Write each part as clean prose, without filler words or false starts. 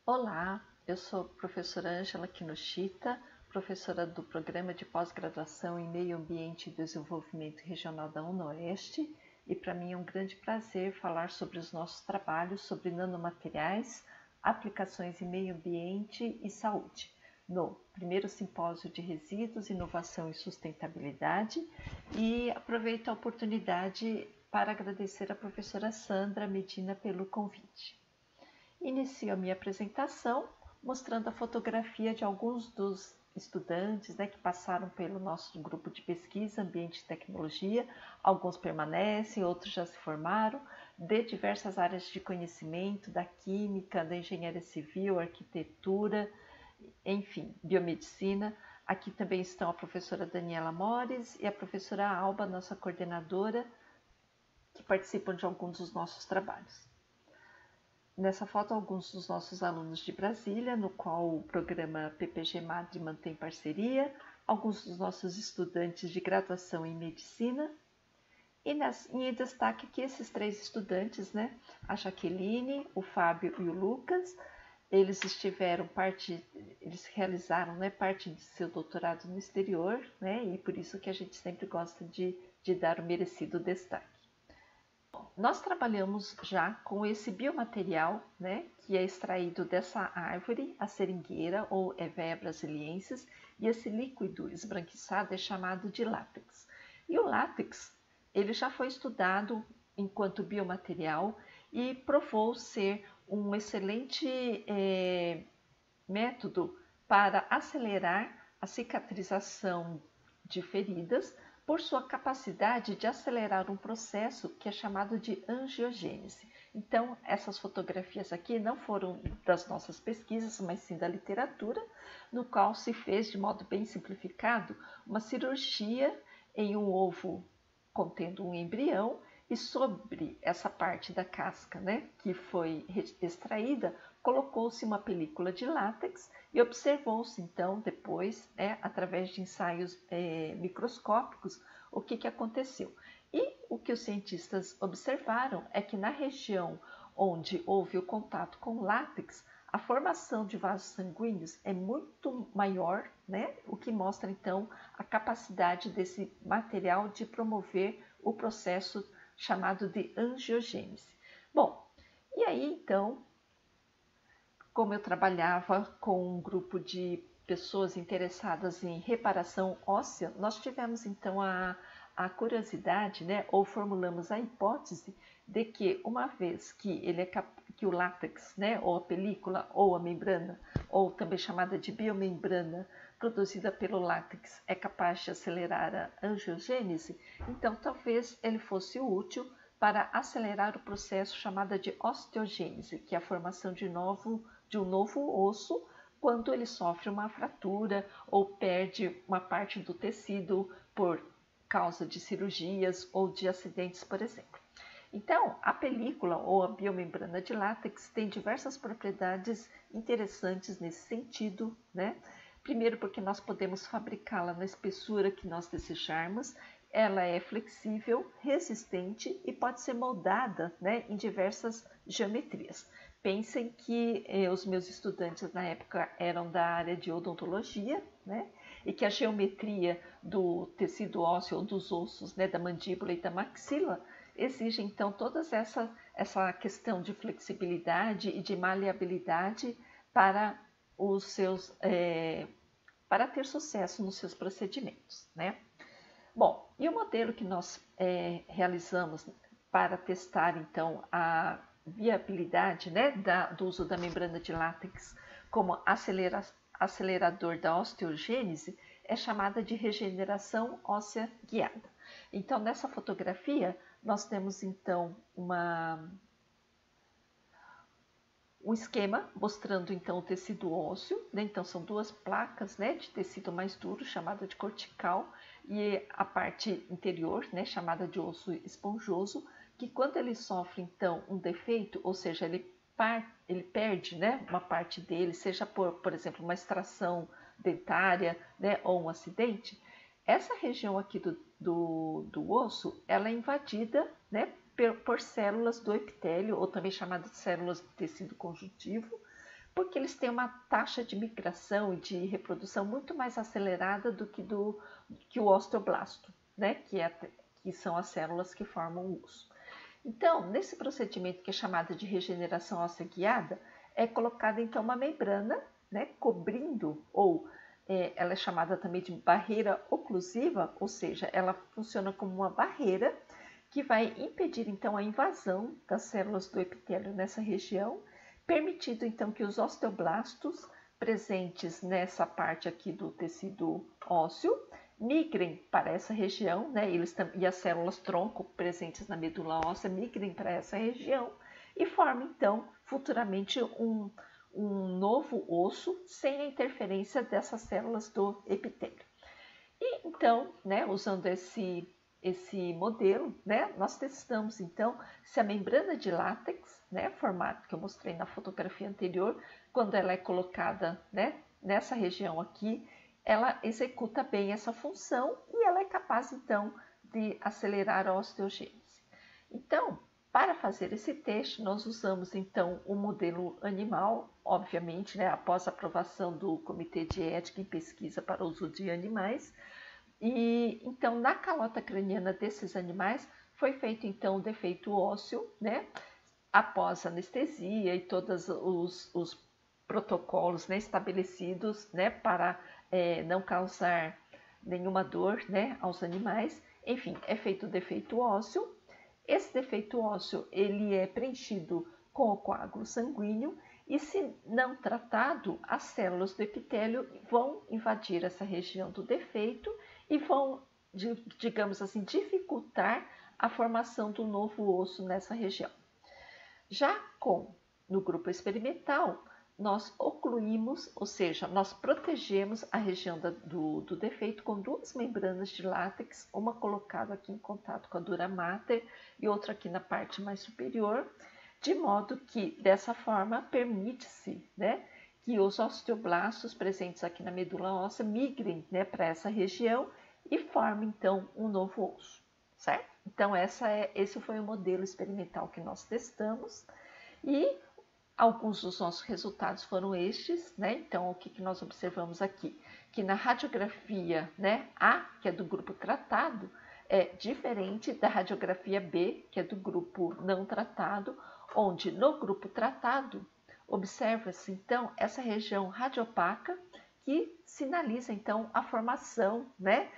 Olá, eu sou a professora Ângela Kinoshita, professora do Programa de Pós-Graduação em Meio Ambiente e Desenvolvimento Regional da UNOeste, e para mim é um grande prazer falar sobre os nossos trabalhos sobre nanomateriais, aplicações em meio ambiente e saúde, no primeiro simpósio de resíduos, inovação e sustentabilidade, e aproveito a oportunidade para agradecer à professora Sandra Medina pelo convite. Inicio a minha apresentação mostrando a fotografia de alguns dos estudantes que passaram pelo nosso grupo de pesquisa Ambiente e Tecnologia. Alguns permanecem, outros já se formaram, de diversas áreas de conhecimento, da química, da engenharia civil, arquitetura, enfim, biomedicina. Aqui também estão a professora Daniela Mores e a professora Alba, nossa coordenadora, que participam de alguns dos nossos trabalhos. Nessa foto, alguns dos nossos alunos de Brasília, no qual o programa PPG Madre mantém parceria, alguns dos nossos estudantes de graduação em medicina, e em destaque aqui esses três estudantes, a Jaqueline, o Fábio e o Lucas. Eles realizaram parte de seu doutorado no exterior, e por isso que a gente sempre gosta de dar o merecido destaque. Nós trabalhamos já com esse biomaterial, que é extraído dessa árvore, a seringueira ou Hevea brasiliensis, e esse líquido esbranquiçado é chamado de látex. E o látex, ele já foi estudado enquanto biomaterial e provou ser um excelente método para acelerar a cicatrização de feridas, por sua capacidade de acelerar um processo que é chamado de angiogênese. Então, essas fotografias aqui não foram das nossas pesquisas, mas sim da literatura, no qual se fez, de modo bem simplificado, uma cirurgia em um ovo contendo um embrião, e sobre essa parte da casca que foi extraída, colocou-se uma película de látex e observou-se então depois, através de ensaios microscópicos, o que aconteceu. E o que os cientistas observaram é que na região onde houve o contato com látex, a formação de vasos sanguíneos é muito maior, o que mostra então a capacidade desse material de promover o processo chamado de angiogênese. Bom, e aí então, como eu trabalhava com um grupo de pessoas interessadas em reparação óssea, nós tivemos então a curiosidade, ou formulamos a hipótese de que uma vez que que o látex, ou a película, ou a membrana, ou também chamada de biomembrana, produzida pelo látex, é capaz de acelerar a angiogênese, então talvez ele fosse útil para acelerar o processo chamado de osteogênese, que é a formação de um novo osso quando ele sofre uma fratura ou perde uma parte do tecido por causa de cirurgias ou de acidentes, por exemplo. Então, a película ou a biomembrana de látex tem diversas propriedades interessantes nesse sentido, Primeiro, porque nós podemos fabricá-la na espessura que nós desejarmos, ela é flexível, resistente e pode ser moldada em diversas geometrias. Pensem que os meus estudantes na época eram da área de odontologia, e que a geometria do tecido ósseo ou dos ossos, da mandíbula e da maxila, exige então toda essa questão de flexibilidade e de maleabilidade para para ter sucesso nos seus procedimentos, Bom, e o modelo que nós realizamos para testar então a viabilidade do uso da membrana de látex como acelerador da osteogênese é chamada de regeneração óssea guiada. Então, nessa fotografia, nós temos então um esquema mostrando então o tecido ósseo, então são duas placas de tecido mais duro, chamada de cortical, e a parte interior, chamada de osso esponjoso, que quando ele sofre então um defeito, ou seja, ele perde uma parte dele, seja por exemplo, uma extração dentária ou um acidente, essa região aqui do osso, ela é invadida por células do epitélio, ou também chamadas de células de tecido conjuntivo, porque eles têm uma taxa de migração e de reprodução muito mais acelerada do que o osteoblasto, né? Que são as células que formam o osso. Então, nesse procedimento que é chamado de regeneração óssea guiada, é colocada então uma membrana, né, cobrindo, ou ela é chamada também de barreira oclusiva, ou seja, ela funciona como uma barreira que vai impedir então a invasão das células do epitélio nessa região, permitindo então que os osteoblastos presentes nessa parte aqui do tecido ósseo migrem para essa região, né? E as células tronco presentes na medula óssea migrem para essa região e formem então futuramente um novo osso sem a interferência dessas células do epitélio. E então, né, usando esse modelo, né, nós testamos então se a membrana de látex, né, formato que eu mostrei na fotografia anterior, quando ela é colocada, né, nessa região aqui, ela executa bem essa função e ela é capaz então de acelerar a osteogênese. Então, para fazer esse teste, nós usamos então o modelo animal, obviamente, né, após a aprovação do Comitê de Ética em Pesquisa para o Uso de Animais. E então, na calota craniana desses animais, foi feito então o defeito ósseo, né, após anestesia e todos os protocolos, né, estabelecidos, né, para não causar nenhuma dor, né, aos animais. Enfim, é feito o defeito ósseo. Esse defeito ósseo ele é preenchido com o coágulo sanguíneo e, se não tratado, as células do epitélio vão invadir essa região do defeito e vão, digamos assim, dificultar a formação do novo osso nessa região. Já no grupo experimental, nós ocluímos, ou seja, nós protegemos a região do defeito com duas membranas de látex, uma colocada aqui em contato com a dura mater e outra aqui na parte mais superior, de modo que, dessa forma, permite-se, né, que os osteoblastos presentes aqui na medula óssea migrem, né, para essa região e formem, então, um novo osso, certo? Então, esse foi o modelo experimental que nós testamos e alguns dos nossos resultados foram estes, né? Então, o que nós observamos aqui? Que na radiografia, né, A, que é do grupo tratado, é diferente da radiografia B, que é do grupo não tratado, onde no grupo tratado observa-se, então, essa região radiopaca que sinaliza, então, a formação, né,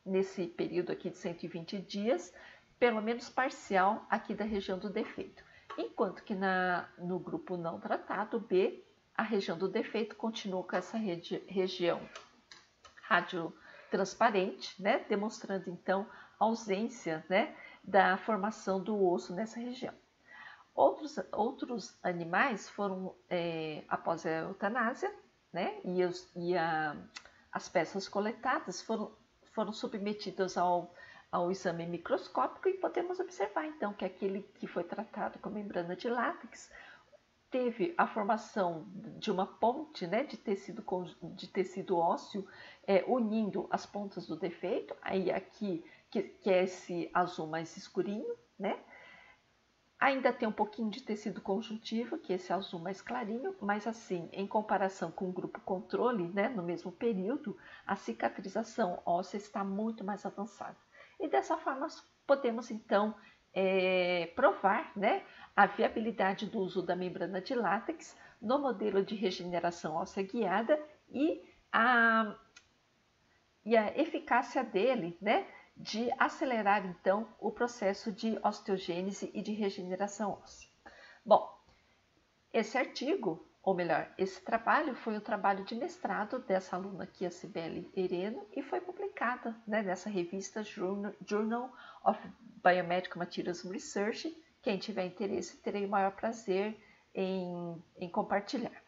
nesse período aqui de 120 dias, pelo menos parcial, aqui da região do defeito. Enquanto que no grupo não tratado, B, a região do defeito continua com essa região radiotransparente, né, demonstrando então a ausência, né, da formação do osso nessa região. Outros animais foram, após a eutanásia, né, as peças coletadas foram submetidas ao exame microscópico e podemos observar então que aquele que foi tratado com membrana de látex teve a formação de uma ponte, né, de tecido ósseo unindo as pontas do defeito, aí aqui que é esse azul mais escurinho, né? Ainda tem um pouquinho de tecido conjuntivo, que é esse azul mais clarinho, mas assim, em comparação com o grupo controle, né, no mesmo período, a cicatrização óssea está muito mais avançada. E dessa forma, podemos então provar, né, a viabilidade do uso da membrana de látex no modelo de regeneração óssea guiada e a eficácia dele, né, de acelerar então o processo de osteogênese e de regeneração óssea. Bom, esse artigo, ou melhor, esse trabalho foi o trabalho de mestrado dessa aluna aqui, a Cibele Hereno, e foi publicada, né, nessa revista Journal of Biomedical Materials Research. Quem tiver interesse, terei o maior prazer em compartilhar.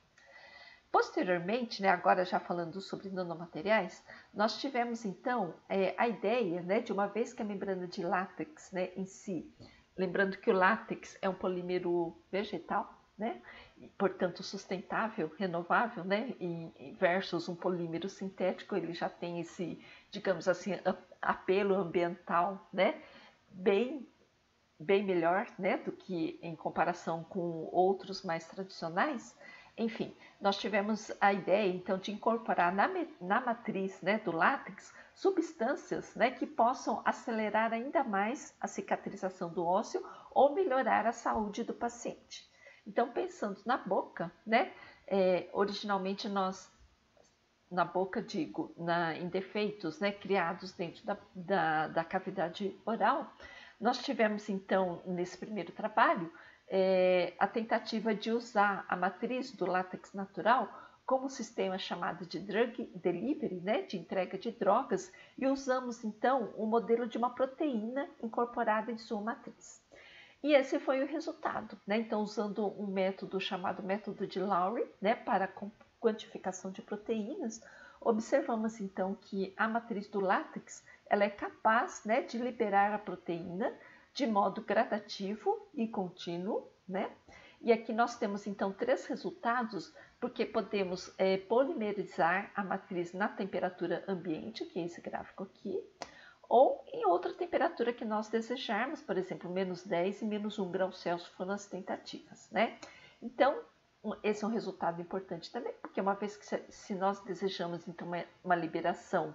Posteriormente, né, agora já falando sobre nanomateriais, nós tivemos então a ideia, né, de uma vez que a membrana de látex, né, em si, lembrando que o látex é um polímero vegetal, né, e, portanto sustentável, renovável, né, versus um polímero sintético, ele já tem esse, digamos assim, apelo ambiental, né, bem melhor, né, do que em comparação com outros mais tradicionais. Enfim, nós tivemos a ideia, então, de incorporar na matriz, né, do látex substâncias, né, que possam acelerar ainda mais a cicatrização do ósseo ou melhorar a saúde do paciente. Então, pensando na boca, né, originalmente nós, na boca digo, em defeitos, né, criados dentro da cavidade oral, nós tivemos então, nesse primeiro trabalho, a tentativa de usar a matriz do látex natural como sistema chamado de drug delivery, né, de entrega de drogas, e usamos então o modelo de uma proteína incorporada em sua matriz. E esse foi o resultado, né? Então, usando um método chamado método de Lowry, né, para quantificação de proteínas, observamos então que a matriz do látex ela é capaz, né, de liberar a proteína de modo gradativo e contínuo, né? E aqui nós temos então 3 resultados, porque podemos polimerizar a matriz na temperatura ambiente, que é esse gráfico aqui, ou em outra temperatura que nós desejarmos, por exemplo, menos 10 e menos 1 grau Celsius foram as tentativas, né? Então, esse é um resultado importante também, porque uma vez que se nós desejamos então uma liberação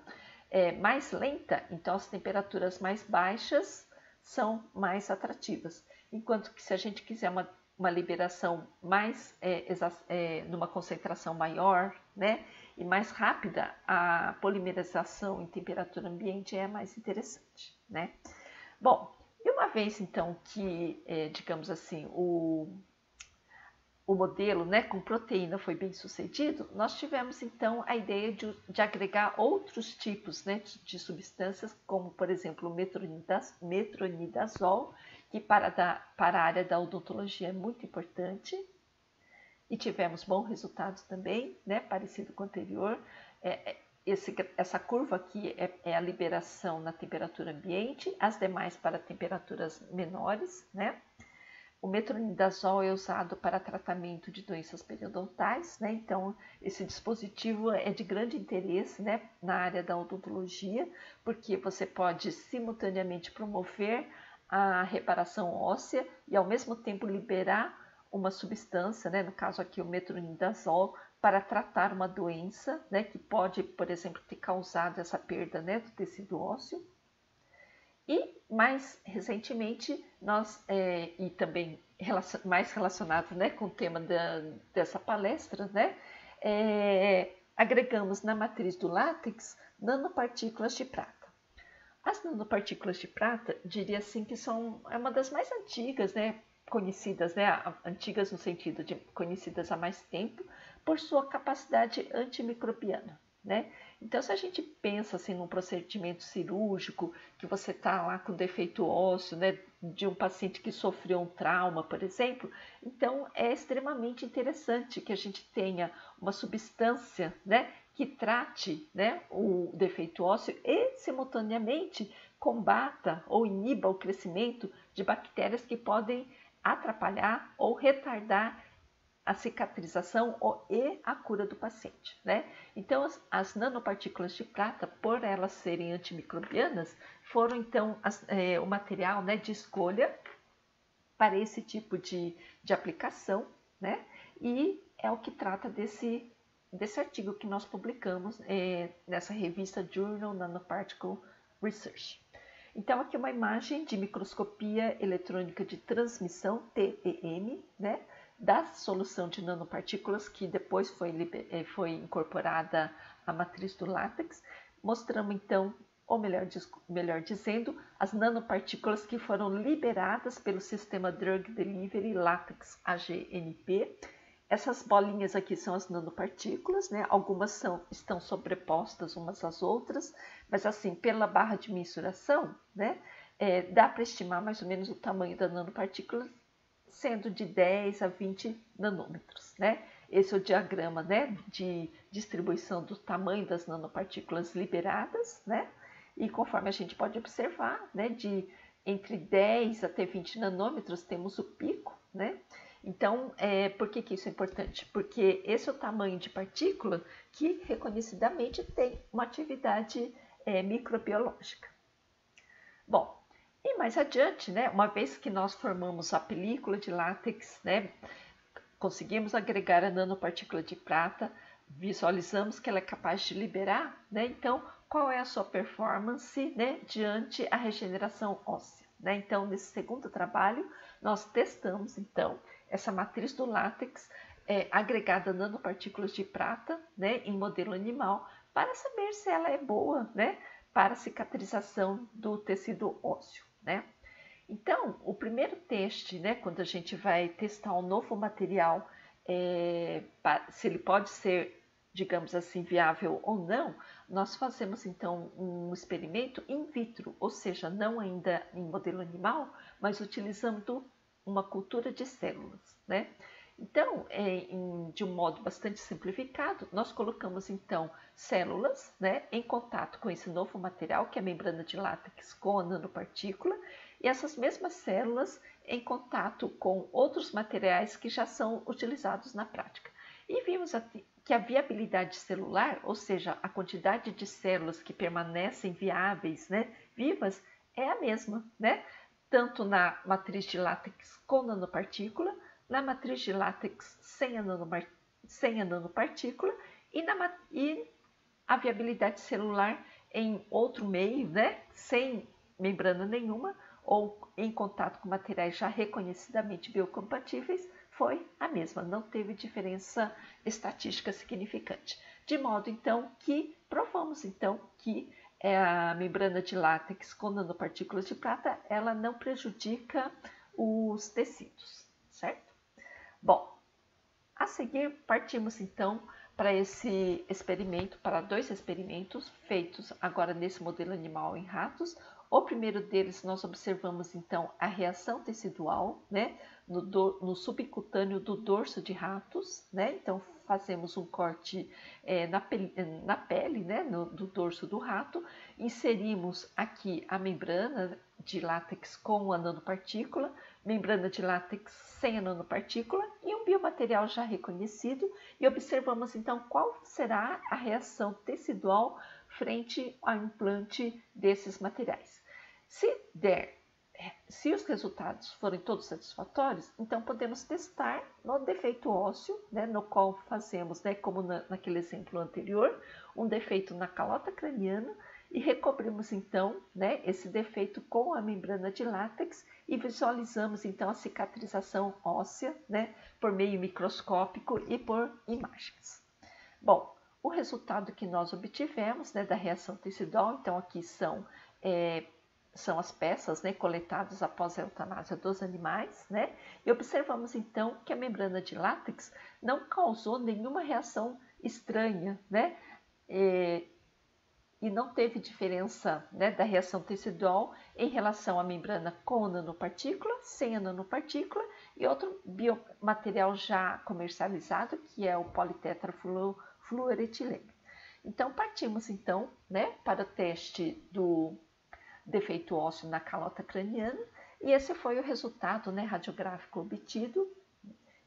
mais lenta, então as temperaturas mais baixas são mais atrativas, enquanto que se a gente quiser uma liberação mais numa concentração maior, né, e mais rápida, a polimerização em temperatura ambiente é mais interessante, né? Bom, e uma vez então que, digamos assim, o modelo, né, com proteína foi bem sucedido, nós tivemos então a ideia de agregar outros tipos, né, de substâncias, como por exemplo o metronidazol, que para a área da odontologia é muito importante, e tivemos bons resultados também, né, parecido com o anterior. Essa curva aqui é a liberação na temperatura ambiente, as demais para temperaturas menores, né? O metronidazol é usado para tratamento de doenças periodontais, né? Então, esse dispositivo é de grande interesse, né, na área da odontologia, porque você pode simultaneamente promover a reparação óssea e, ao mesmo tempo, liberar uma substância, né, no caso aqui o metronidazol, para tratar uma doença, né, que pode, por exemplo, ter causado essa perda, né, do tecido ósseo. E mais recentemente, nós, e também mais relacionado, né, com o tema dessa palestra, né, agregamos na matriz do látex nanopartículas de prata. As nanopartículas de prata, diria assim que é uma das mais antigas, né, conhecidas, né, antigas no sentido de conhecidas há mais tempo, por sua capacidade antimicrobiana, né? Então, se a gente pensa assim num procedimento cirúrgico, que você está lá com defeito ósseo, né, de um paciente que sofreu um trauma, por exemplo, então é extremamente interessante que a gente tenha uma substância, né, que trate, né, o defeito ósseo e, simultaneamente, combata ou iniba o crescimento de bactérias que podem atrapalhar ou retardar a cicatrização e a cura do paciente, né? Então, as nanopartículas de prata, por elas serem antimicrobianas, foram então o material, né, de escolha para esse tipo de aplicação, né? E é o que trata desse artigo que nós publicamos nessa revista Journal Nanoparticle Research. Então, aqui uma imagem de microscopia eletrônica de transmissão, TEM, né, da solução de nanopartículas que depois foi incorporada à matriz do látex. Mostramos então, ou melhor dizendo, as nanopartículas que foram liberadas pelo sistema Drug Delivery Latex AGNP. Essas bolinhas aqui são as nanopartículas, né? Algumas estão sobrepostas umas às outras, mas assim, pela barra de mensuração, né, dá para estimar mais ou menos o tamanho da nanopartícula, sendo de 10 a 20 nanômetros, né? Esse é o diagrama, né, de distribuição do tamanho das nanopartículas liberadas, né? E conforme a gente pode observar, né, de entre 10 até 20 nanômetros temos o pico, né? Então, por que isso é importante? Porque esse é o tamanho de partícula que reconhecidamente tem uma atividade microbiológica. Bom, e mais adiante, né, uma vez que nós formamos a película de látex, né, conseguimos agregar a nanopartícula de prata, visualizamos que ela é capaz de liberar, né? Então, qual é a sua performance, né, diante a regeneração óssea, né? Então, nesse segundo trabalho, nós testamos, então, essa matriz do látex agregada a nanopartículas de prata, né, em modelo animal, para saber se ela é boa, né, para a cicatrização do tecido ósseo, né? Então, o primeiro teste, né, quando a gente vai testar um novo material, se ele pode ser, digamos assim, viável ou não, nós fazemos então um experimento in vitro, ou seja, não ainda em modelo animal, mas utilizando uma cultura de células, né? Então, de um modo bastante simplificado, nós colocamos então células, né, em contato com esse novo material, que é a membrana de látex com a nanopartícula, e essas mesmas células em contato com outros materiais que já são utilizados na prática. E vimos que a viabilidade celular, ou seja, a quantidade de células que permanecem viáveis, né, vivas, é a mesma, né? Tanto na matriz de látex com nanopartícula, na matriz de látex sem a nanopartícula e a viabilidade celular em outro meio, né, sem membrana nenhuma ou em contato com materiais já reconhecidamente biocompatíveis, foi a mesma, não teve diferença estatística significante. De modo, então, que provamos, então, que a membrana de látex com nanopartículas de prata, ela não prejudica os tecidos, certo? Bom, a seguir partimos então para esse experimento, para dois experimentos feitos agora nesse modelo animal em ratos. O primeiro deles nós observamos então a reação tecidual, né, no subcutâneo do dorso de ratos, né? Então fazemos um corte na pele, né, do dorso do rato, inserimos aqui a membrana de látex com a nanopartícula, membrana de látex sem a nanopartícula e um biomaterial já reconhecido, e observamos então qual será a reação tecidual frente ao implante desses materiais. Se os resultados forem todos satisfatórios, então podemos testar no defeito ósseo, né, no qual fazemos, né, como naquele exemplo anterior, um defeito na calota craniana e recobrimos então, né, esse defeito com a membrana de látex e visualizamos então a cicatrização óssea, né, por meio microscópico e por imagens. Bom, o resultado que nós obtivemos, né, da reação tecidual, então aqui são as peças, né, coletadas após a eutanásia dos animais, né, e observamos então que a membrana de látex não causou nenhuma reação estranha, né, e não teve diferença, né, da reação tecidual em relação à membrana com nanopartícula, sem a nanopartícula e outro biomaterial já comercializado, que é o politetrafluoretileno. Então, partimos então, né, para o teste do defeito ósseo na calota craniana, e esse foi o resultado, né, radiográfico obtido.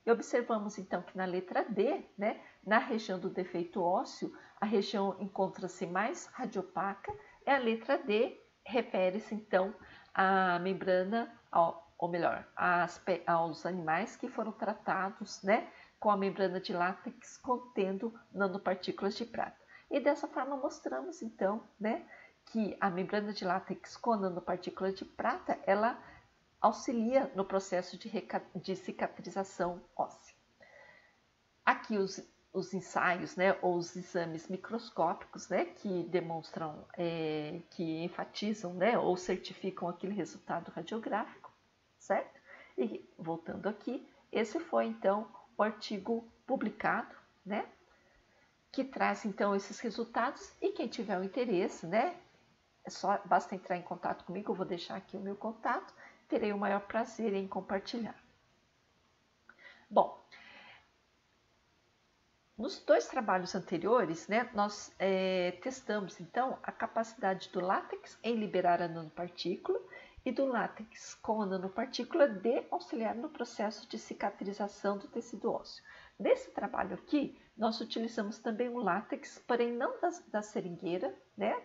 E observamos então que na letra D, né, na região do defeito ósseo, a região encontra-se mais radiopaca, e a letra D refere-se então à membrana, ou melhor, aos animais que foram tratados, né, com a membrana de látex contendo nanopartículas de prata. E dessa forma mostramos então, né, que a membrana de látex com nanopartículas de prata, ela auxilia no processo de cicatrização óssea. Aqui os ensaios, né, ou os exames microscópicos, né, que demonstram, que enfatizam, né, ou certificam aquele resultado radiográfico, certo? E voltando aqui, esse foi então o artigo publicado, né, que traz então esses resultados, e quem tiver o interesse, né, basta entrar em contato comigo, eu vou deixar aqui o meu contato, terei o maior prazer em compartilhar. Bom, nos dois trabalhos anteriores, né, nós testamos então a capacidade do látex em liberar a nanopartícula e do látex com a nanopartícula de auxiliar no processo de cicatrização do tecido ósseo. Nesse trabalho aqui, nós utilizamos também o látex, porém não da seringueira, né,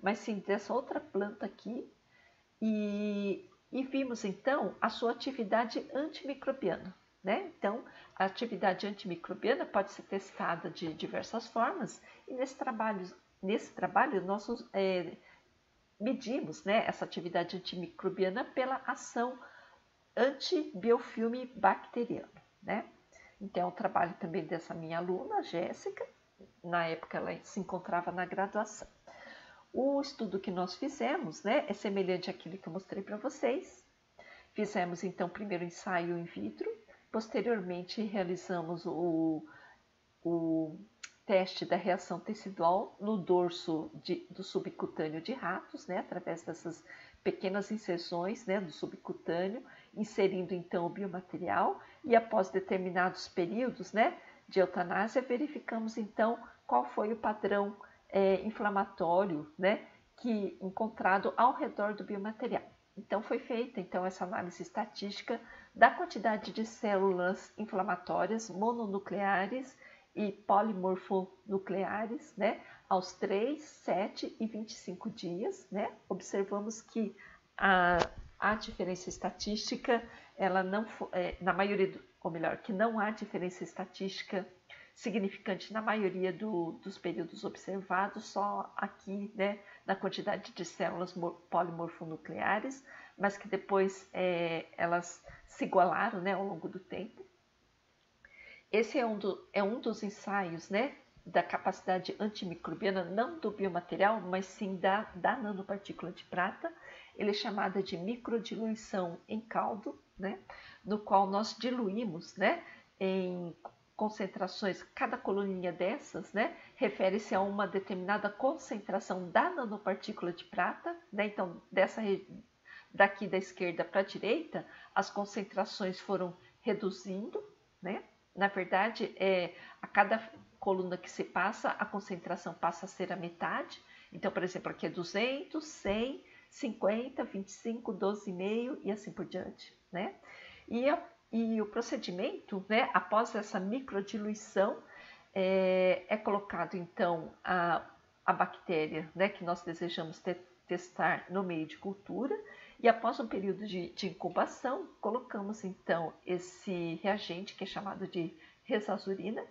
mas sim dessa outra planta aqui, e vimos então a sua atividade antimicrobiana. né? Então, a atividade antimicrobiana pode ser testada de diversas formas e nesse trabalho nós medimos, né, essa atividade antimicrobiana pela ação antibiofilme bacteriano, né? Então, é um trabalho também dessa minha aluna, Jéssica, na época ela se encontrava na graduação. O estudo que nós fizemos, né, é semelhante àquele que eu mostrei para vocês. Fizemos, então, primeiro ensaio in vitro, posteriormente realizamos o teste da reação tecidual no dorso do subcutâneo de ratos, né, através dessas pequenas inserções, né, do subcutâneo, inserindo então o biomaterial e após determinados períodos, né, de eutanásia, verificamos então qual foi o padrão inflamatório, né, que encontrado ao redor do biomaterial. Então foi feita então essa análise estatística da quantidade de células inflamatórias mononucleares e polimorfonucleares, né, aos 3, 7 e 25 dias, né? Observamos que a diferença estatística, ela não na maioria, ou melhor, que não há diferença estatística significante na maioria dos períodos observados, só aqui, né, na quantidade de células polimorfonucleares, mas que depois elas se igualaram, né, ao longo do tempo. Esse é um dos ensaios, né, da capacidade antimicrobiana, não do biomaterial, mas sim da nanopartícula de prata. Ele é chamada de microdiluição em caldo, né, no qual nós diluímos, né, em concentrações, cada coluninha dessas, né, refere-se a uma determinada concentração da nanopartícula de prata, né, então daqui da esquerda para a direita, as concentrações foram reduzindo, né, na verdade, a cada coluna que se passa, a concentração passa a ser a metade, então, por exemplo, aqui é 200, 100, 50, 25, 12,5 e assim por diante, né, e o procedimento, né, após essa microdiluição, é colocado então a bactéria, né, que nós desejamos testar no meio de cultura, e após um período de incubação, colocamos então esse reagente que é chamado de resazurina,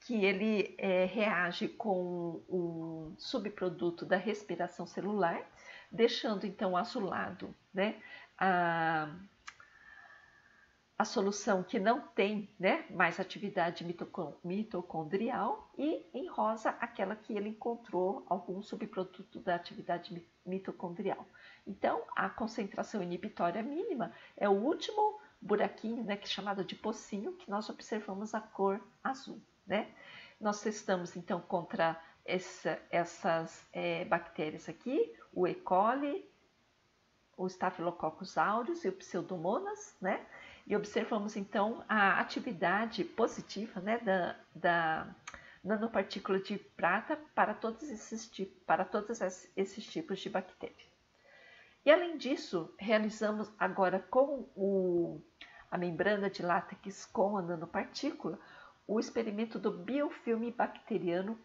que ele reage com um subproduto da respiração celular, deixando então azulado, né, a solução que não tem, né, mais atividade mitocondrial, e em rosa aquela que ele encontrou algum subproduto da atividade mitocondrial. Então, a concentração inibitória mínima é o último buraquinho, né, que é chamado de pocinho, que nós observamos a cor azul, né? Nós testamos então contra essas bactérias aqui, o E. coli, o Staphylococcus aureus e o Pseudomonas, né? E observamos então a atividade positiva, né, da nanopartícula de prata para todos esses tipos de bactérias. E além disso, realizamos agora com a membrana de látex com a nanopartícula o experimento do biofilme bacteriano,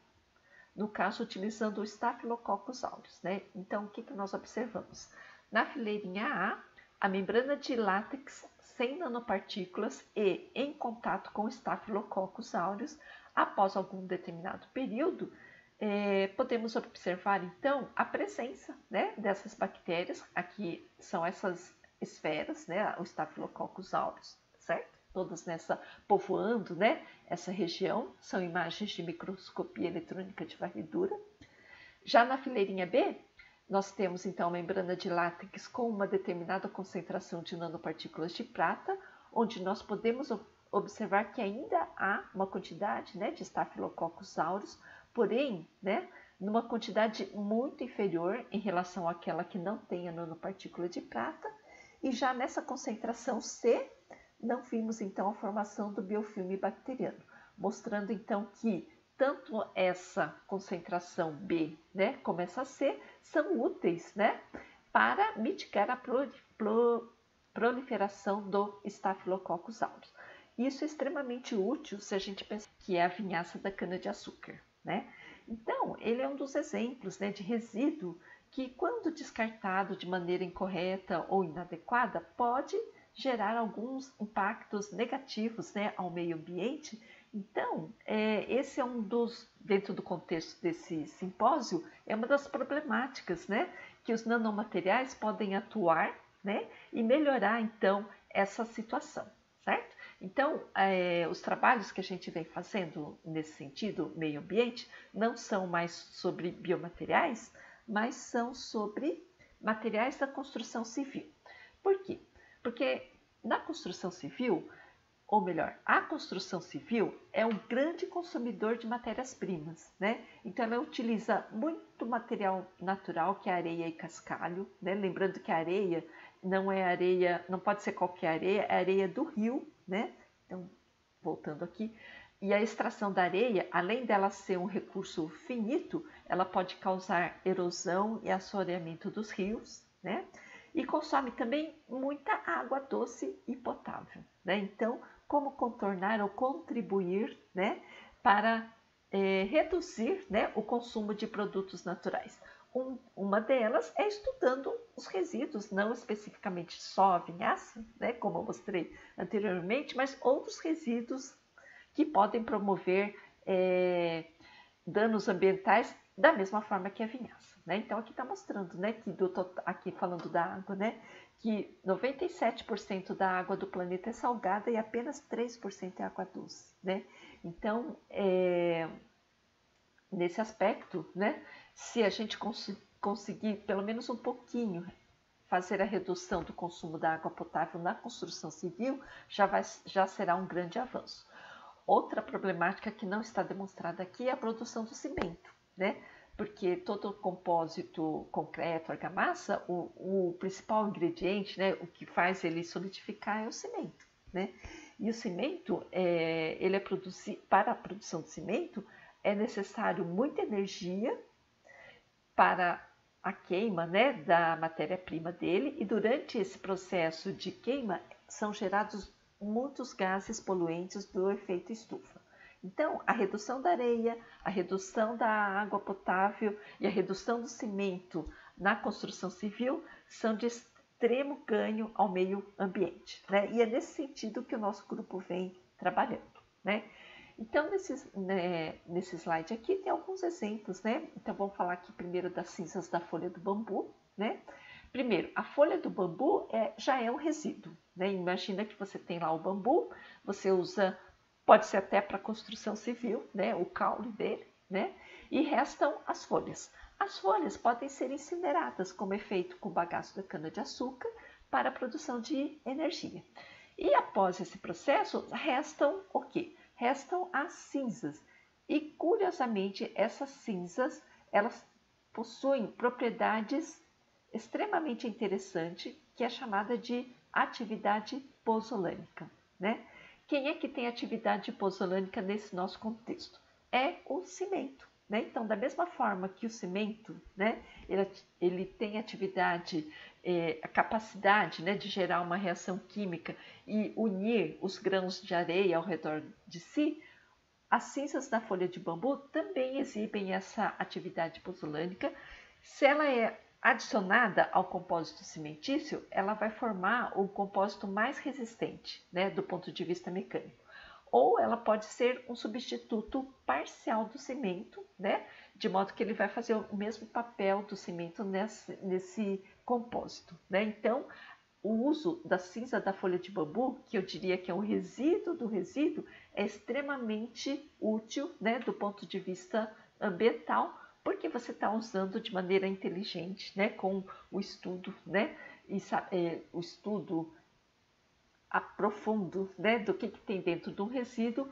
no caso utilizando o Staphylococcus aureus, né? Então, o que nós observamos? Na fileirinha a membrana de látex sem nanopartículas e em contato com o Staphylococcus aureus, após algum determinado período, podemos observar então a presença, né, dessas bactérias. Aqui são essas esferas, né, o Staphylococcus aureus, certo? Todas povoando, né, essa região, são imagens de microscopia eletrônica de varredura. Já na fileirinha B, nós temos então a membrana de látex com uma determinada concentração de nanopartículas de prata, onde nós podemos observar que ainda há uma quantidade, né, de Staphylococcus aureus, porém, né, numa quantidade muito inferior em relação àquela que não tem a nanopartícula de prata. E já nessa concentração C, não vimos então a formação do biofilme bacteriano, mostrando então que tanto essa concentração B, né, como essa C são úteis, né, para mitigar a proliferação do Staphylococcus aureus. Isso é extremamente útil se a gente pensar que é a vinhaça da cana-de-açúcar, né? Então, ele é um dos exemplos, né, de resíduo que, quando descartado de maneira incorreta ou inadequada, pode gerar alguns impactos negativos, né, ao meio ambiente. Então, esse é um dos, dentro do contexto desse simpósio, é uma das problemáticas, né, que os nanomateriais podem atuar, né, e melhorar, então, essa situação, certo? Então, os trabalhos que a gente vem fazendo nesse sentido, meio ambiente, não são mais sobre biomateriais, mas são sobre materiais da construção civil. Por quê? Porque na construção civil, ou melhor, a construção civil é um grande consumidor de matérias-primas, né? Então ela utiliza muito material natural, que é areia e cascalho, né? Lembrando que a areia não é areia, não pode ser qualquer areia, é areia do rio, né? Então, voltando aqui, e a extração da areia, além dela ser um recurso finito, ela pode causar erosão e assoreamento dos rios, né? E consome também muita água doce e potável, né? Então, como contornar ou contribuir, né, para reduzir, né, o consumo de produtos naturais? Uma delas é estudando os resíduos, não especificamente só a vinhaça, né, como eu mostrei anteriormente, mas outros resíduos que podem promover danos ambientais da mesma forma que a vinhaça, né? Então aqui está mostrando, né, que aqui falando da água, né, que 97% da água do planeta é salgada e apenas 3% é água doce, né? Então, nesse aspecto, né, se a gente conseguir pelo menos um pouquinho fazer a redução do consumo da água potável na construção civil, já será um grande avanço. Outra problemática que não está demonstrada aqui é a produção do cimento, né? Porque todo compósito concreto, argamassa, o principal ingrediente, né, o que faz ele solidificar é o cimento, né? E o cimento, ele para a produção de cimento, é necessário muita energia para a queima, né, da matéria-prima dele, e durante esse processo de queima são gerados muitos gases poluentes do efeito estufa. Então, a redução da areia, a redução da água potável e a redução do cimento na construção civil são de extremo ganho ao meio ambiente, né? E é nesse sentido que o nosso grupo vem trabalhando, né? Então, nesse slide aqui tem alguns exemplos, né? Então, vamos falar aqui primeiro das cinzas da folha do bambu, né? Primeiro, a folha do bambu já é um resíduo, né? Imagina que você tem lá o bambu, você usa, pode ser até para construção civil, né? O caule dele, né? E restam as folhas. As folhas podem ser incineradas, como é feito com o bagaço da cana-de-açúcar, para a produção de energia. E após esse processo, restam o quê? Restam as cinzas. E, curiosamente, essas cinzas, elas possuem propriedades extremamente interessantes, que é chamada de atividade pozzolânica, né? Quem é que tem atividade pozzolânica nesse nosso contexto? É o cimento, né? Então, da mesma forma que o cimento, né, ele tem atividade, a capacidade, né, de gerar uma reação química e unir os grãos de areia ao redor de si, as cinzas da folha de bambu também exibem essa atividade pozzolânica. Se ela é adicionada ao compósito cimentício, ela vai formar o compósito mais resistente, né, do ponto de vista mecânico. Ou ela pode ser um substituto parcial do cimento, né, de modo que ele vai fazer o mesmo papel do cimento nesse compósito, né? Então, o uso da cinza da folha de bambu, que eu diria que é um resíduo do resíduo, é extremamente útil, né, do ponto de vista ambiental, porque você está usando de maneira inteligente, né, com o estudo, né, o estudo aprofundo, né, do que tem dentro de um resíduo,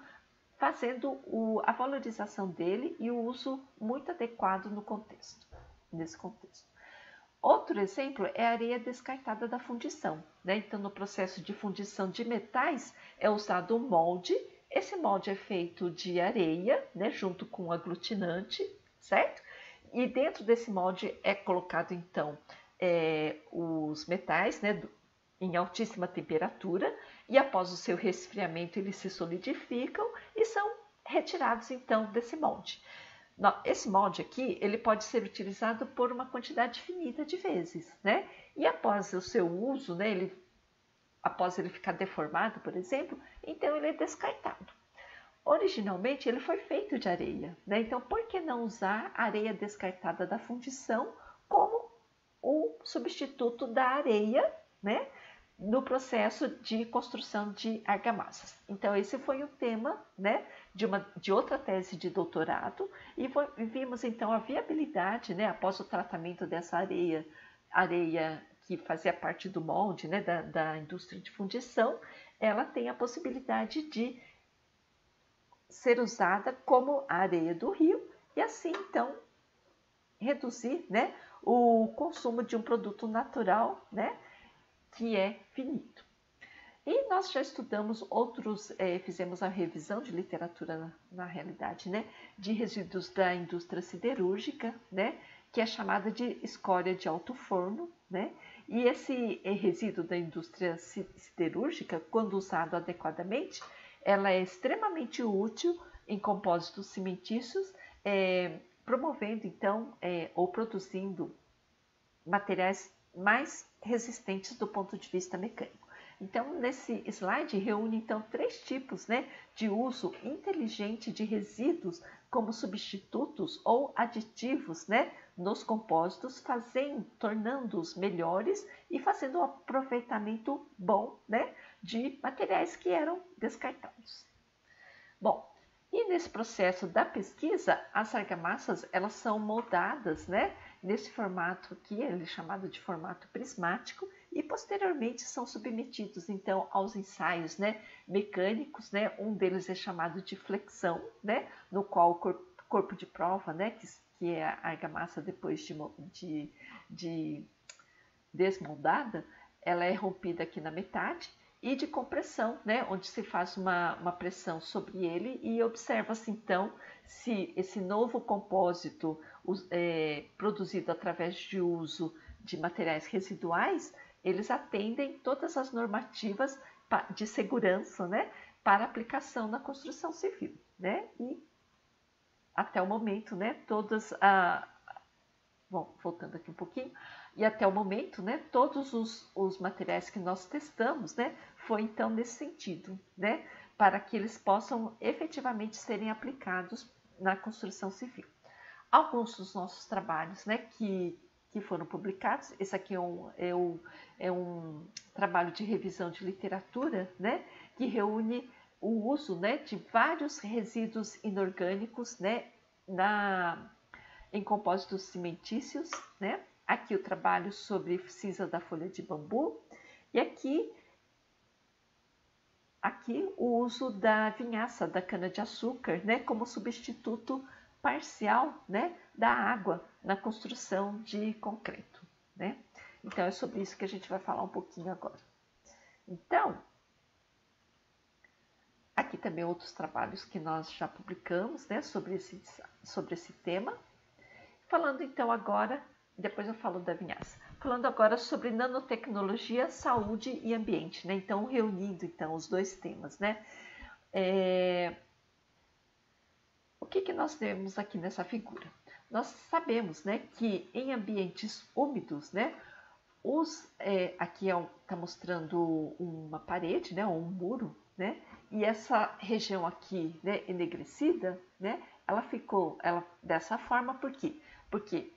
fazendo a valorização dele e o uso muito adequado nesse contexto. Outro exemplo é a areia descartada da fundição, né? Então, no processo de fundição de metais, é usado um molde. Esse molde é feito de areia, né, junto com um aglutinante, certo? E dentro desse molde é colocado, então, os metais, né, em altíssima temperatura, e após o seu resfriamento eles se solidificam e são retirados, então, desse molde. Esse molde aqui, ele pode ser utilizado por uma quantidade finita de vezes, né? E após o seu uso, né, ele após ele ficar deformado, por exemplo, então ele é descartado. Originalmente ele foi feito de areia, né? Então por que não usar a areia descartada da fundição como o substituto da areia, né? No processo de construção de argamassas. Então esse foi o tema, né, de outra tese de doutorado e vimos então a viabilidade, né, após o tratamento dessa areia que fazia parte do molde, né, da indústria de fundição, ela tem a possibilidade de ser usada como a areia do rio e assim então reduzir, né, o consumo de um produto natural, né, que é finito. E nós já estudamos fizemos a revisão de literatura na realidade, né, de resíduos da indústria siderúrgica, né, que é chamada de escória de alto forno, né, e esse resíduo da indústria siderúrgica, quando usado adequadamente, ela é extremamente útil em compósitos cimentícios, promovendo então ou produzindo materiais mais resistentes do ponto de vista mecânico. Então, nesse slide reúne então 3 tipos, né, de uso inteligente de resíduos como substitutos ou aditivos, né, nos compósitos, tornando-os melhores e fazendo um aproveitamento bom, né, de materiais que eram descartados. Bom, e nesse processo da pesquisa, as argamassas elas são moldadas, né, nesse formato aqui, ele é chamado de formato prismático, e posteriormente são submetidos então aos ensaios, né, mecânicos, né, um deles é chamado de flexão, né, no qual o corpo de prova, né, que é a argamassa depois de desmoldada, ela é rompida aqui na metade, e de compressão, né, onde se faz uma pressão sobre ele e observa-se então se esse novo compósito produzido através de uso de materiais residuais, eles atendem todas as normativas de segurança, né, para aplicação na construção civil, né, e até o momento, né, bom, voltando aqui um pouquinho, e até o momento, né, todos os materiais que nós testamos, né, foi então nesse sentido, né, para que eles possam efetivamente serem aplicados na construção civil. Alguns dos nossos trabalhos, né, que foram publicados, esse aqui é um trabalho de revisão de literatura, né, que reúne o uso, né, de vários resíduos inorgânicos, né, em compósitos cimentícios, né? Aqui o trabalho sobre cinza da folha de bambu e aqui o uso da vinhaça da cana-de-açúcar, né, como substituto parcial, né, da água na construção de concreto, né? Então é sobre isso que a gente vai falar um pouquinho agora. Então, aqui também outros trabalhos que nós já publicamos, né, sobre esse tema. Falando então agora, depois eu falo da vinhaça, falando agora sobre nanotecnologia, saúde e ambiente, né? Então reunindo então os dois temas, né? O que nós temos aqui nessa figura? Nós sabemos, né, que em ambientes úmidos, né, aqui está mostrando uma parede, né, ou um muro, né, e essa região aqui, né, enegrecida, né, ela ficou dessa forma, por quê? Porque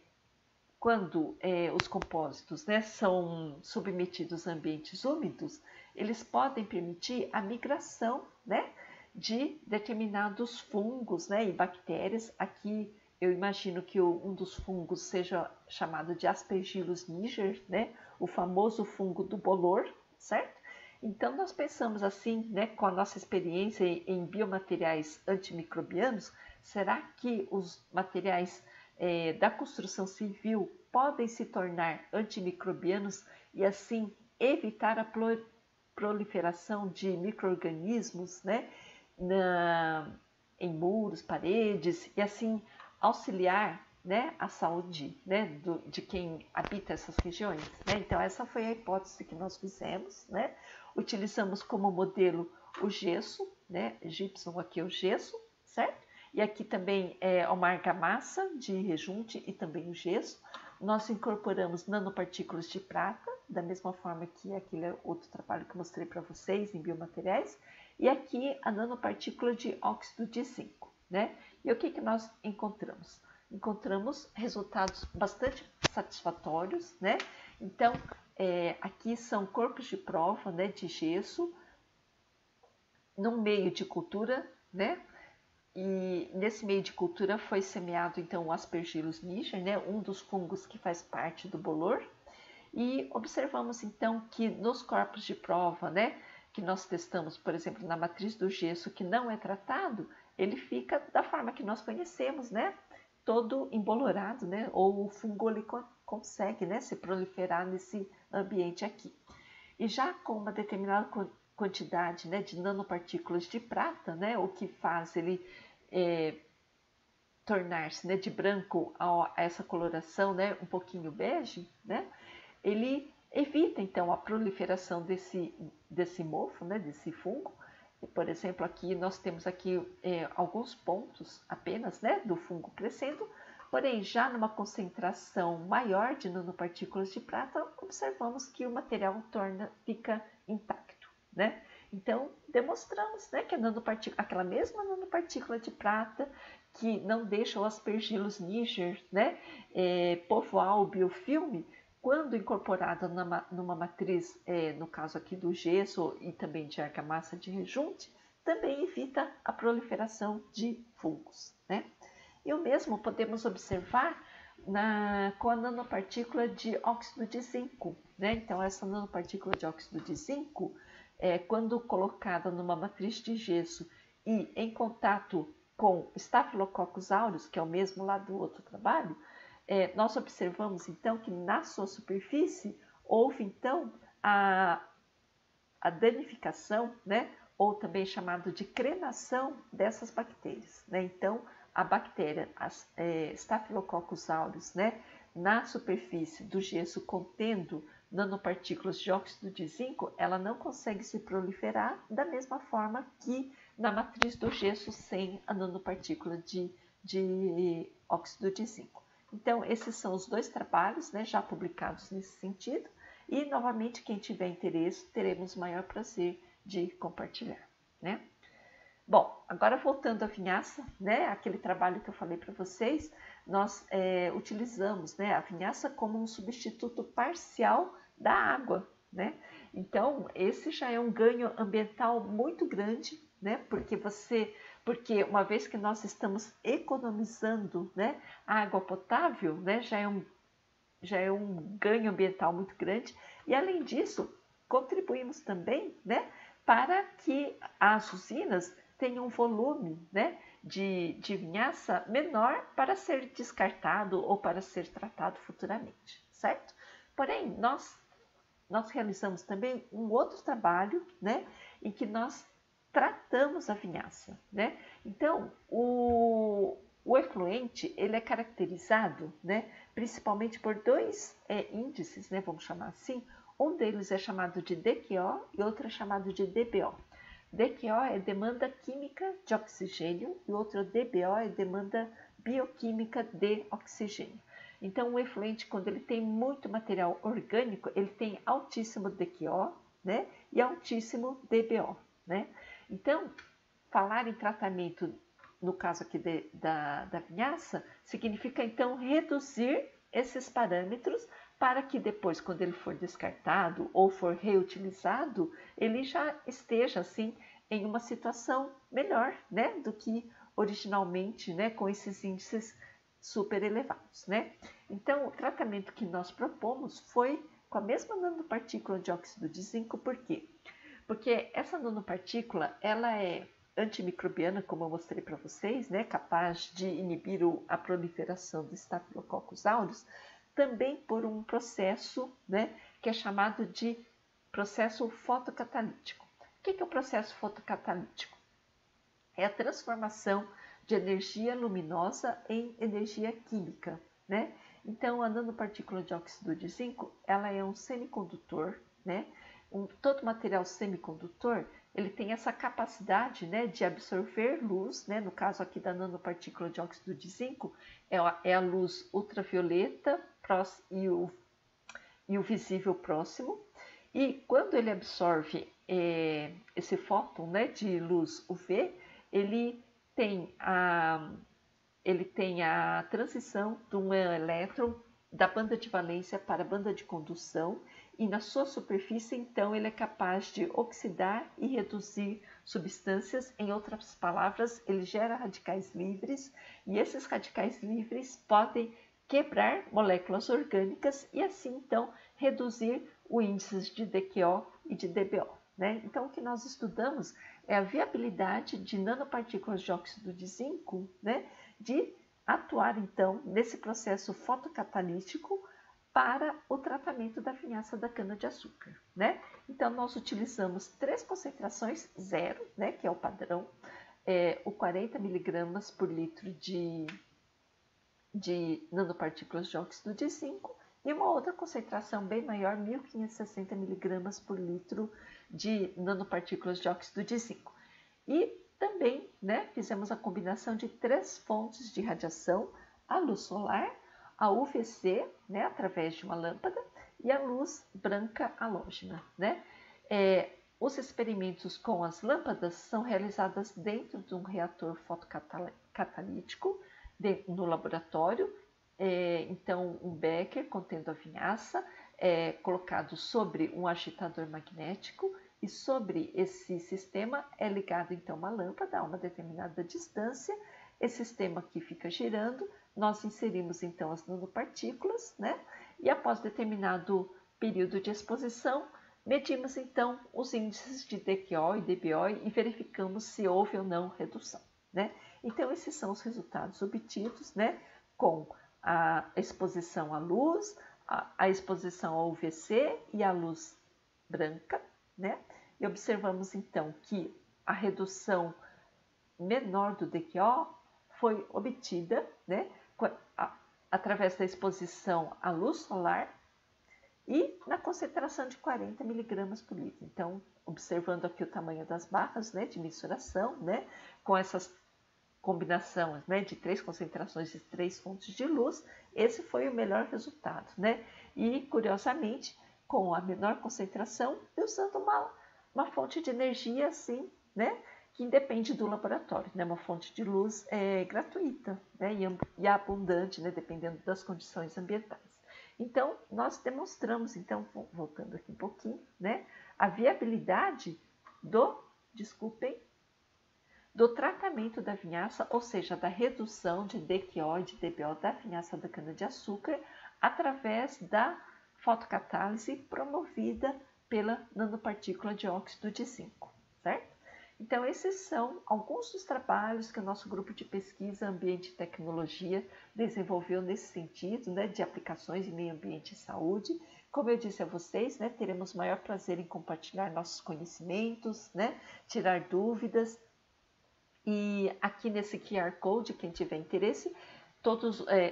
quando os compósitos, né, são submetidos a ambientes úmidos, eles podem permitir a migração, né, de determinados fungos, né, e bactérias. Aqui eu imagino que um dos fungos seja chamado de Aspergillus niger, né, o famoso fungo do bolor, certo? Então nós pensamos assim, né, com a nossa experiência em biomateriais antimicrobianos, será que os materiais da construção civil podem se tornar antimicrobianos e assim evitar a proliferação de micro-organismos, né, em muros, paredes e assim auxiliar, né, a saúde, né, de quem habita essas regiões, né? Então essa foi a hipótese que nós fizemos, né? Utilizamos como modelo o gesso, né? Gypsum aqui é o gesso, certo? E aqui também é uma argamassa de rejunte e também o gesso. Nós incorporamos nanopartículas de prata, da mesma forma que aquele outro trabalho que eu mostrei para vocês em biomateriais, e aqui a nanopartícula de óxido de zinco, né? E o que nós encontramos? Encontramos resultados bastante satisfatórios, né? Então, aqui são corpos de prova, né, de gesso, num meio de cultura, né? E nesse meio de cultura foi semeado então o Aspergillus niger, né, um dos fungos que faz parte do bolor. E observamos então que nos corpos de prova, né, que nós testamos, por exemplo, na matriz do gesso que não é tratado, ele fica da forma que nós conhecemos, né, todo embolorado, né, ou o fungo ele consegue, né, se proliferar nesse ambiente aqui. E já com uma determinada quantidade, né, de nanopartículas de prata, né, o que faz ele tornar-se, né, de branco a essa coloração, né, um pouquinho bege, né, ele evita então a proliferação desse mofo, né, desse fungo. Por exemplo, aqui nós temos aqui alguns pontos apenas, né, do fungo crescendo, porém já numa concentração maior de nanopartículas de prata, observamos que o material fica intacto, né? Então, demonstramos, né, que aquela mesma nanopartícula de prata que não deixa o Aspergillus niger, né, povoar o biofilme, quando incorporada numa matriz, no caso aqui do gesso e também de argamassa de rejunte, também evita a proliferação de fungos, né? E o mesmo podemos observar com a nanopartícula de óxido de zinco, né? Então, essa nanopartícula de óxido de zinco, quando colocada numa matriz de gesso e em contato com Staphylococcus aureus, que é o mesmo lá do outro trabalho, nós observamos então que na sua superfície houve então a danificação, né? Ou também chamado de crenação dessas bactérias, né? Então, a bactéria Staphylococcus aureus, né, na superfície do gesso contendo nanopartículas de óxido de zinco, ela não consegue se proliferar da mesma forma que na matriz do gesso sem a nanopartícula de óxido de zinco. Então, esses são os dois trabalhos, né, já publicados nesse sentido, e novamente, quem tiver interesse, teremos o maior prazer de compartilhar, né? Bom, agora voltando à vinhaça, né, aquele trabalho que eu falei para vocês, nós utilizamos, né, a vinhaça como um substituto parcial da água, né? Então, esse já é um ganho ambiental muito grande, né? Porque uma vez que nós estamos economizando, né, a água potável, né, já é um ganho ambiental muito grande. E além disso, contribuímos também, né, para que as usinas tenham um volume, né, de vinhaça menor para ser descartado ou para ser tratado futuramente, certo? Porém, nós realizamos também um outro trabalho, né, em que nós tratamos a vinhaça, né? Então, o efluente ele é caracterizado, né, principalmente por dois índices, né, vamos chamar assim. Um deles é chamado de DQO e outro é chamado de DBO. DQO é demanda química de oxigênio e outro DBO é demanda bioquímica de oxigênio. Então, o efluente, quando ele tem muito material orgânico, ele tem altíssimo DQO, né, e altíssimo DBO, né? Então, falar em tratamento, no caso aqui da vinhaça, significa então reduzir esses parâmetros para que depois, quando ele for descartado ou for reutilizado, ele já esteja assim em uma situação melhor, né, do que originalmente, né, com esses índices super elevados, né? Então, o tratamento que nós propomos foi com a mesma nanopartícula de óxido de zinco. Por quê? Porque essa nanopartícula, ela é antimicrobiana, como eu mostrei para vocês, né, capaz de inibir a proliferação do Staphylococcus aureus, também por um processo, né, que é chamado de processo fotocatalítico. O que é o processo fotocatalítico? É a transformação de energia luminosa em energia química, né? Então, a nanopartícula de óxido de zinco, ela é um semicondutor, né? Todo material semicondutor, ele tem essa capacidade, né, de absorver luz, né? No caso aqui da nanopartícula de óxido de zinco, é a luz ultravioleta e o visível próximo. E quando ele absorve esse fóton, né, de luz UV, ele tem a transição de um elétron da banda de valência para a banda de condução, e na sua superfície, então, ele é capaz de oxidar e reduzir substâncias. Em outras palavras, ele gera radicais livres, e esses radicais livres podem quebrar moléculas orgânicas e assim, então, reduzir o índice de DQO e de DBO. Né? Então, o que nós estudamos é a viabilidade de nanopartículas de óxido de zinco, né, de atuar, então, nesse processo fotocatalítico para o tratamento da vinhaça da cana-de-açúcar. Né? Então, nós utilizamos 3 concentrações zero, né, que é o padrão, o 40 mg por litro de nanopartículas de óxido de zinco, e uma outra concentração bem maior, 1.560 mg por litro de nanopartículas de óxido de zinco. E também, né, fizemos a combinação de 3 fontes de radiação: a luz solar, a UVC, né, através de uma lâmpada, e a luz branca halógena. Né? Os experimentos com as lâmpadas são realizados dentro de um reator fotocatalítico no laboratório. Então, um becker contendo a vinhaça colocado sobre um agitador magnético, e sobre esse sistema é ligado então uma lâmpada a uma determinada distância. Esse sistema aqui fica girando, nós inserimos então as nanopartículas, né? E após determinado período de exposição, medimos então os índices de DQO e DBO e verificamos se houve ou não redução. Né? Então, esses são os resultados obtidos, né, com a exposição à luz, a exposição ao UVC e à luz branca. Né? E observamos então que a redução menor do DQO foi obtida, né, através da exposição à luz solar e na concentração de 40 mg por litro. Então, observando aqui o tamanho das barras, né, de mensuração, né, com essas combinações, né, de 3 concentrações de 3 fontes de luz, esse foi o melhor resultado. Né? E, curiosamente, com a menor concentração e usando uma fonte de energia assim, né, que independe do laboratório, né, uma fonte de luz gratuita, né, e abundante, né, dependendo das condições ambientais. Então, nós demonstramos, então, voltando aqui um pouquinho, né, a viabilidade do tratamento da vinhaça, ou seja, da redução de DQO e de DBO da vinhaça da cana-de-açúcar através da fotocatálise promovida pela nanopartícula de óxido de zinco, certo? Então, esses são alguns dos trabalhos que o nosso grupo de pesquisa Ambiente e Tecnologia desenvolveu nesse sentido, né, de aplicações em meio ambiente e saúde. Como eu disse a vocês, né, teremos maior prazer em compartilhar nossos conhecimentos, né, tirar dúvidas. E aqui nesse QR Code, quem tiver interesse,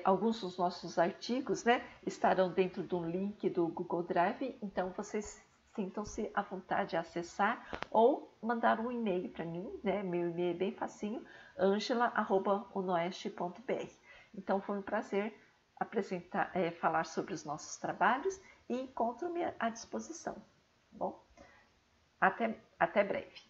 alguns dos nossos artigos, né, estarão dentro de um link do Google Drive, então vocês sintam-se à vontade de acessar ou mandar um e-mail para mim, né, meu e-mail é bem facinho, angela@unoeste.br. Então foi um prazer falar sobre os nossos trabalhos e encontro-me à disposição. Bom, até breve.